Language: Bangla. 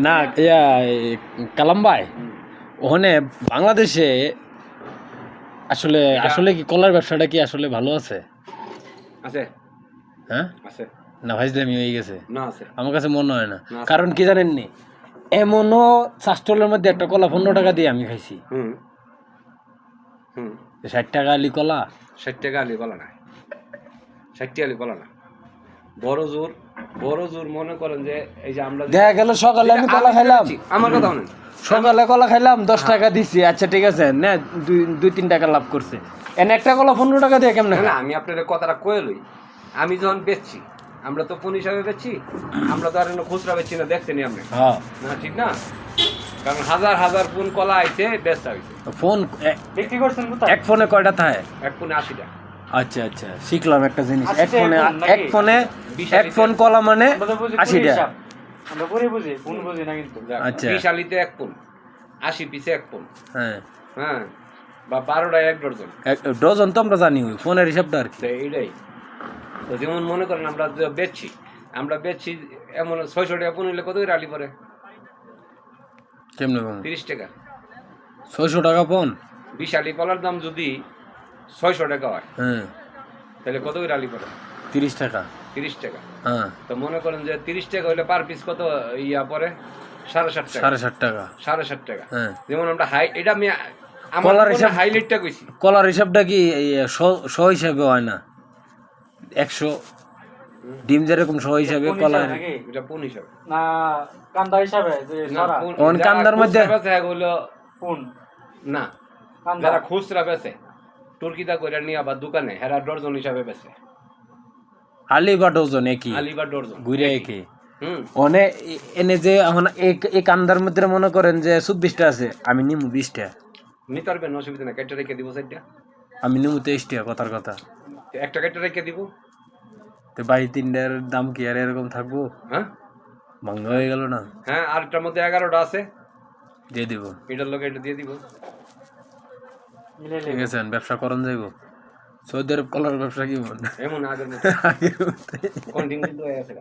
না কালাম ভাই, ওখানে বাংলাদেশে আসলে আসলে কি কলার ব্যবসাটা কি আসলে ভালো আছে? আছে হ্যাঁ, আছে না ভাইজলামি হয়ে গেছে? না আছে আমার কাছে মনে হয় না। না, আছে। কারণ কি জানেন নি, এমনও চাষটলের মধ্যে একটা কলা 15 টাকা দিয়ে আমি খাইছি। হুম হুম 60 টাকা আলি কলা। 60 টাকা আলি বলা না, 60 আলি বলা না, বড় জোর মনে করেন যে এই যে আমরা দেখা গেল সকালে আমি কলা খাইলাম, আমার কথা শুনেন, সকালে কলা খাইলাম 10 টাকা দিছি, আচ্ছা ঠিক আছে, না 2-3 টাকা লাভ করছে। এনে একটা কলা 15 টাকা দিয়ে কেমনে? না আমি আপনাদের কথাটা কয়ে লই, আমি যখন বেচছি, আমরা তো ফোন হিসাবে বেচছি, আমরা তো আর খুচরা বেচছি না, দেখছেনি আপনি? হ্যাঁ, না ঠিক না, কারণ হাজার হাজার ফোন কলা আইছে বেচতে হইছে। ফোন বিক্রি করছেন কোথায়? এক ফোনে কয়টা থাকে? এক ফোনে 80 টাকা। আচ্ছা আচ্ছা, শিখলাম একটা জিনিস। আচ্ছা, এক ফোনে ফোন নাকি? এক ফোন কলা মানে আমরা তো বুঝি 80 পুরি টাকা। হিসাব। আমরা পুরি বুঝি, ফোন বুঝি না কিন্তু। আচ্ছা। 20 আলিতে এক ফোন, 80 পিসে এক ফোন, হ্যাঁ, হ্যাঁ, বা 12টায় এক ডজন। এক ডজন তো আমরা জানি, ওই ফোনের হিসাবটা আর কি। তো এইটাই তো, যেমন মনে করেন আমরা যে বেচছি এমন 600 টাকা ফোন হইলে কত করে আলি পরে? কেমনে কম? 30 টাকা। 600 টাকা ফোন? 20 আলি কলার দাম যদি 600 টাকা হয়, হ্যাঁ, তাহলে কত করে আলি পরে? 30 টাকা। 30 টাকা। হ্যাঁ, তো মনে করেন যে 30 টাকা হইলে পার পিস কত ইয়া পরে? 7.5 টাকা। 7.5 টাকা। 7.5 টাকা। হ্যাঁ, যেমন আমরা এটা আমি আমার কলার হিসাব, হাইলাইটটা কইছি। কলার হিসাবটা কি এই শ হিসাবে হয় না? 100 ডিম যেরকম শ হিসাবে ফোন কলা হিসাব নাকি? এটা কোন হিসাবে? না কান্দা হিসাবে যে না, ধরা কোন যারা কান্দার মধ্যে? খুচরা বেচে হইলো ফোন না, কান্দা যারা খুচরা বেচে তুর্কিদা কইরা নিয়ে আবার দোকানে হেরা ডজন হিসাবে বেচে। আলি বা ডজন একই, আলি বা ডজন ঘুরে একই। হুম অনে এনে যে এখন এই কান্দার মধ্যে মনে করেন যে 24টা আছে, আমি নিমু 20টা, নিতে পারবেন, অসুবিধা না, কেটে রেখে দিব সাইডটা, আমি নিমু 23টা, কথার কথা। একটা কেটে রেখে দিব। তো বাড়ি 3টার দাম কি আর এরকম থাকবো? হ্যাঁ ভাঙ্গা হয়ে গেল না? হ্যাঁ, আরেকটার মধ্যে 11টা আছে, দিয়ে দিব। এটার লোক এটা দিয়ে দিব। মিলে ঠিক আছে, ব্যবসা করন যাইব। সৌদি আরব কলার ব্যবসা কি মন এমন আগের মতো আগের মতোই। কন্টিনিউ কিন্তু হয়ে আছে।